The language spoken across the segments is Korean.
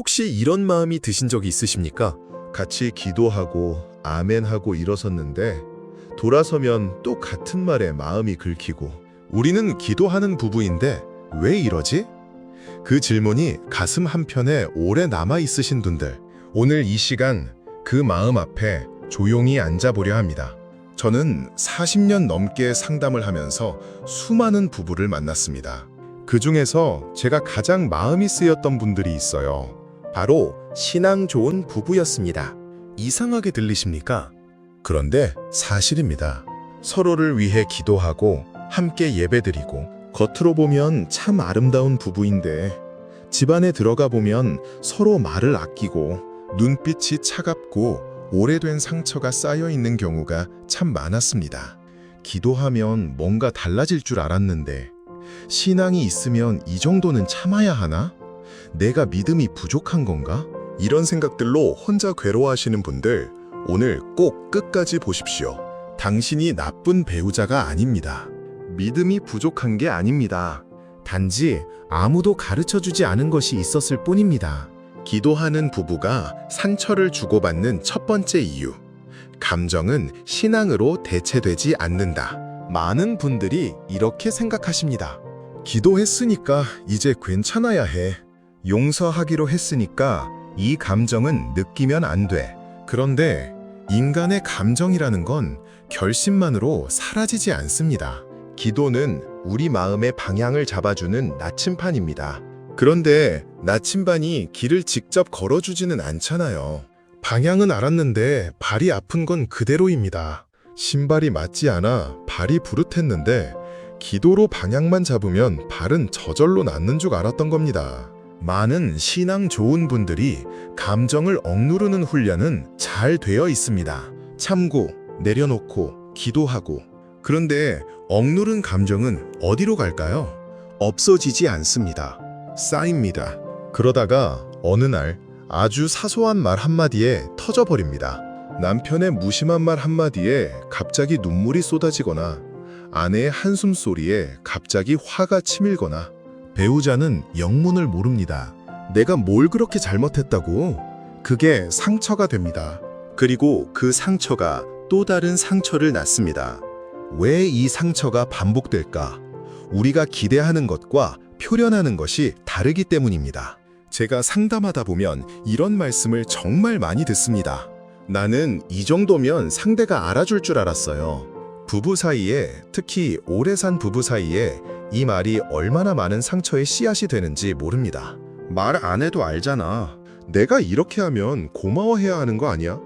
혹시 이런 마음이 드신 적이 있으십니까? 같이 기도하고 아멘하고 일어섰는데 돌아서면 또 같은 말에 마음이 긁히고 우리는 기도하는 부부인데 왜 이러지? 그 질문이 가슴 한편에 오래 남아 있으신 분들, 오늘 이 시간 그 마음 앞에 조용히 앉아보려 합니다. 저는 40년 넘게 상담을 하면서 수많은 부부를 만났습니다. 그 중에서 제가 가장 마음이 쓰였던 분들이 있어요. 바로 신앙 좋은 부부였습니다. 이상하게 들리십니까? 그런데 사실입니다. 서로를 위해 기도하고 함께 예배드리고 겉으로 보면 참 아름다운 부부인데 집안에 들어가 보면 서로 말을 아끼고 눈빛이 차갑고 오래된 상처가 쌓여 있는 경우가 참 많았습니다. 기도하면 뭔가 달라질 줄 알았는데 신앙이 있으면 이 정도는 참아야 하나? 내가 믿음이 부족한 건가? 이런 생각들로 혼자 괴로워하시는 분들, 오늘 꼭 끝까지 보십시오. 당신이 나쁜 배우자가 아닙니다. 믿음이 부족한 게 아닙니다. 단지 아무도 가르쳐주지 않은 것이 있었을 뿐입니다. 기도하는 부부가 상처를 주고받는 첫 번째 이유. 감정은 신앙으로 대체되지 않는다. 많은 분들이 이렇게 생각하십니다. 기도했으니까 이제 괜찮아야 해. 용서하기로 했으니까 이 감정은 느끼면 안 돼. 그런데 인간의 감정이라는 건 결심만으로 사라지지 않습니다. 기도는 우리 마음의 방향을 잡아주는 나침반입니다. 그런데 나침반이 길을 직접 걸어주지는 않잖아요. 방향은 알았는데 발이 아픈 건 그대로입니다. 신발이 맞지 않아 발이 부릇했는데 기도로 방향만 잡으면 발은 저절로 낫는 줄 알았던 겁니다. 많은 신앙 좋은 분들이 감정을 억누르는 훈련은 잘 되어 있습니다. 참고, 내려놓고, 기도하고. 그런데 억누른 감정은 어디로 갈까요? 없어지지 않습니다. 쌓입니다. 그러다가 어느 날 아주 사소한 말 한마디에 터져버립니다. 남편의 무심한 말 한마디에 갑자기 눈물이 쏟아지거나 아내의 한숨 소리에 갑자기 화가 치밀거나 배우자는 영문을 모릅니다. 내가 뭘 그렇게 잘못했다고? 그게 상처가 됩니다. 그리고 그 상처가 또 다른 상처를 낳습니다. 왜 이 상처가 반복될까? 우리가 기대하는 것과 표현하는 것이 다르기 때문입니다. 제가 상담하다 보면 이런 말씀을 정말 많이 듣습니다. 나는 이 정도면 상대가 알아줄 줄 알았어요. 부부 사이에, 특히 오래 산 부부 사이에 이 말이 얼마나 많은 상처의 씨앗이 되는지 모릅니다. 말 안 해도 알잖아. 내가 이렇게 하면 고마워해야 하는 거 아니야?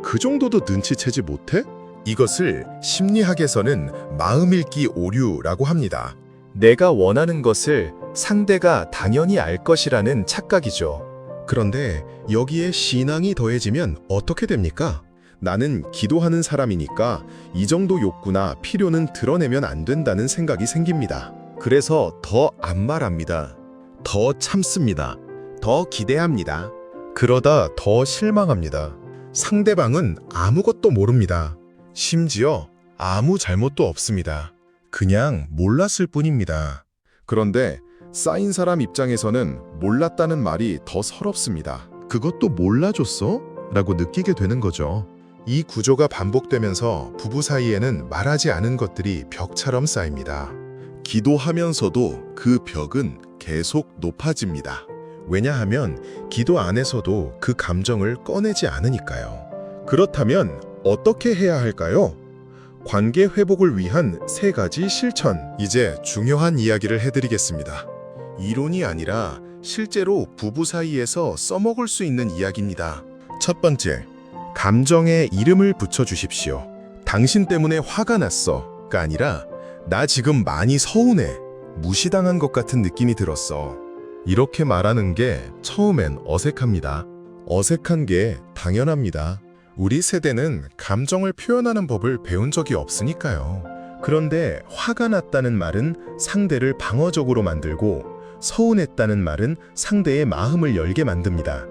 그 정도도 눈치채지 못해? 이것을 심리학에서는 마음 읽기 오류라고 합니다. 내가 원하는 것을 상대가 당연히 알 것이라는 착각이죠. 그런데 여기에 신앙이 더해지면 어떻게 됩니까? 나는 기도하는 사람이니까 이 정도 욕구나 필요는 드러내면 안 된다는 생각이 생깁니다. 그래서 더 안 말합니다. 더 참습니다. 더 기대합니다. 그러다 더 실망합니다. 상대방은 아무것도 모릅니다. 심지어 아무 잘못도 없습니다. 그냥 몰랐을 뿐입니다. 그런데 쌓인 사람 입장에서는 몰랐다는 말이 더 서럽습니다. 그것도 몰라줬어? 라고 느끼게 되는 거죠. 이 구조가 반복되면서 부부 사이에는 말하지 않은 것들이 벽처럼 쌓입니다. 기도하면서도 그 벽은 계속 높아집니다. 왜냐하면 기도 안에서도 그 감정을 꺼내지 않으니까요. 그렇다면 어떻게 해야 할까요? 관계 회복을 위한 3가지 실천. 이제 중요한 이야기를 해드리겠습니다. 이론이 아니라 실제로 부부 사이에서 써먹을 수 있는 이야기입니다. 첫 번째, 감정에 이름을 붙여주십시오. 당신 때문에 화가 났어가 아니라 나 지금 많이 서운해, 무시당한 것 같은 느낌이 들었어. 이렇게 말하는 게 처음엔 어색합니다. 어색한 게 당연합니다. 우리 세대는 감정을 표현하는 법을 배운 적이 없으니까요. 그런데 화가 났다는 말은 상대를 방어적으로 만들고 서운했다는 말은 상대의 마음을 열게 만듭니다.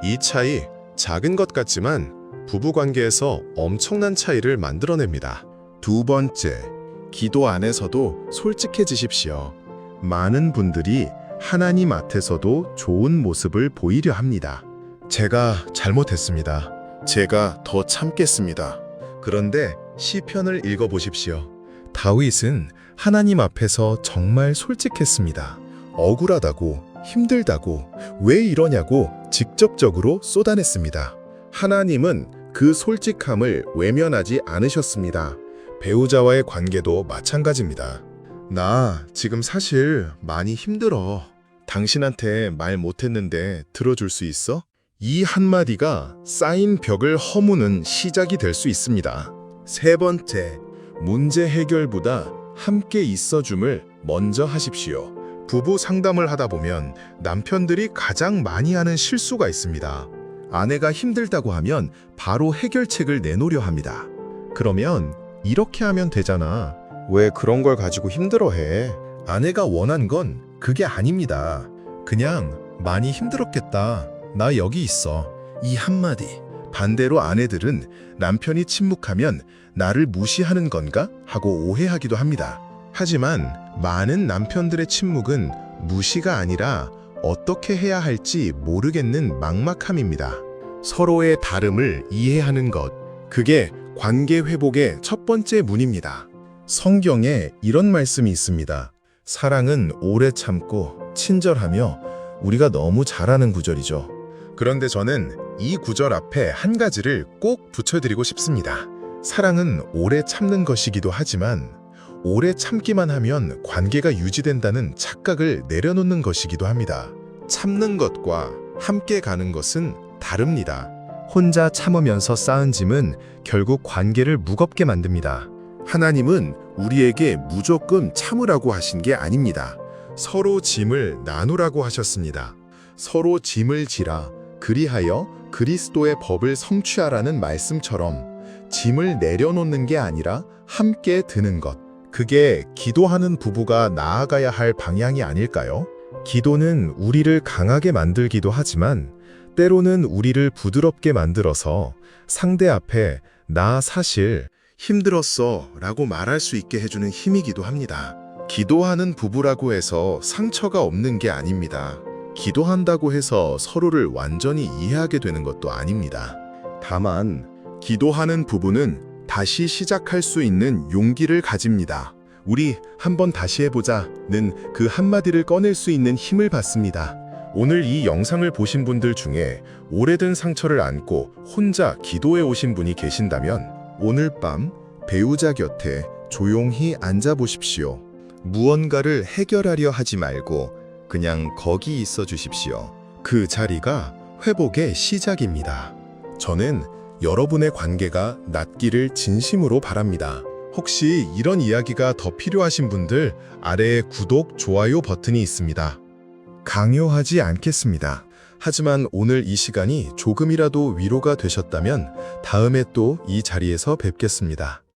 이 차이, 작은 것 같지만 부부관계에서 엄청난 차이를 만들어냅니다. 두 번째, 기도 안에서도 솔직해지십시오. 많은 분들이 하나님 앞에서도 좋은 모습을 보이려 합니다. 제가 잘못했습니다. 제가 더 참겠습니다. 그런데 시편을 읽어보십시오. 다윗은 하나님 앞에서 정말 솔직했습니다. 억울하다고, 힘들다고, 왜 이러냐고 직접적으로 쏟아냈습니다. 하나님은 그 솔직함을 외면하지 않으셨습니다. 배우자와의 관계도 마찬가지입니다. 나 지금 사실 많이 힘들어. 당신한테 말 못했는데 들어줄 수 있어? 이 한마디가 쌓인 벽을 허무는 시작이 될 수 있습니다. 세 번째, 문제 해결보다 함께 있어줌을 먼저 하십시오. 부부 상담을 하다 보면 남편들이 가장 많이 하는 실수가 있습니다. 아내가 힘들다고 하면 바로 해결책을 내놓으려 합니다. 그러면 이렇게 하면 되잖아. 왜 그런 걸 가지고 힘들어해? 아내가 원한 건 그게 아닙니다. 그냥 많이 힘들었겠다. 나 여기 있어. 이 한마디. 반대로 아내들은 남편이 침묵하면 나를 무시하는 건가? 하고 오해하기도 합니다. 하지만 많은 남편들의 침묵은 무시가 아니라 어떻게 해야 할지 모르겠는 막막함입니다. 서로의 다름을 이해하는 것. 그게 관계 회복의 첫 번째 문입니다. 성경에 이런 말씀이 있습니다. 사랑은 오래 참고 친절하며 우리가 너무 잘하는 구절이죠. 그런데 저는 이 구절 앞에 한 가지를 꼭 붙여드리고 싶습니다. 사랑은 오래 참는 것이기도 하지만 오래 참기만 하면 관계가 유지된다는 착각을 내려놓는 것이기도 합니다. 참는 것과 함께 가는 것은 다릅니다. 혼자 참으면서 쌓은 짐은 결국 관계를 무겁게 만듭니다. 하나님은 우리에게 무조건 참으라고 하신 게 아닙니다. 서로 짐을 나누라고 하셨습니다. 서로 짐을 지라 그리하여 그리스도의 법을 성취하라는 말씀처럼 짐을 내려놓는 게 아니라 함께 드는 것. 그게 기도하는 부부가 나아가야 할 방향이 아닐까요? 기도는 우리를 강하게 만들기도 하지만 때로는 우리를 부드럽게 만들어서 상대 앞에 나 사실 힘들었어 라고 말할 수 있게 해주는 힘이기도 합니다. 기도하는 부부라고 해서 상처가 없는 게 아닙니다. 기도한다고 해서 서로를 완전히 이해하게 되는 것도 아닙니다. 다만 기도하는 부부는 다시 시작할 수 있는 용기를 가집니다. 우리 한번 다시 해보자는 그 한마디를 꺼낼 수 있는 힘을 받습니다. 오늘 이 영상을 보신 분들 중에 오래된 상처를 안고 혼자 기도해 오신 분이 계신다면 오늘 밤 배우자 곁에 조용히 앉아 보십시오. 무언가를 해결하려 하지 말고 그냥 거기 있어 주십시오. 그 자리가 회복의 시작입니다. 저는 여러분의 관계가 낫기를 진심으로 바랍니다. 혹시 이런 이야기가 더 필요하신 분들 아래에 구독, 좋아요 버튼이 있습니다. 강요하지 않겠습니다. 하지만 오늘 이 시간이 조금이라도 위로가 되셨다면 다음에 또 이 자리에서 뵙겠습니다.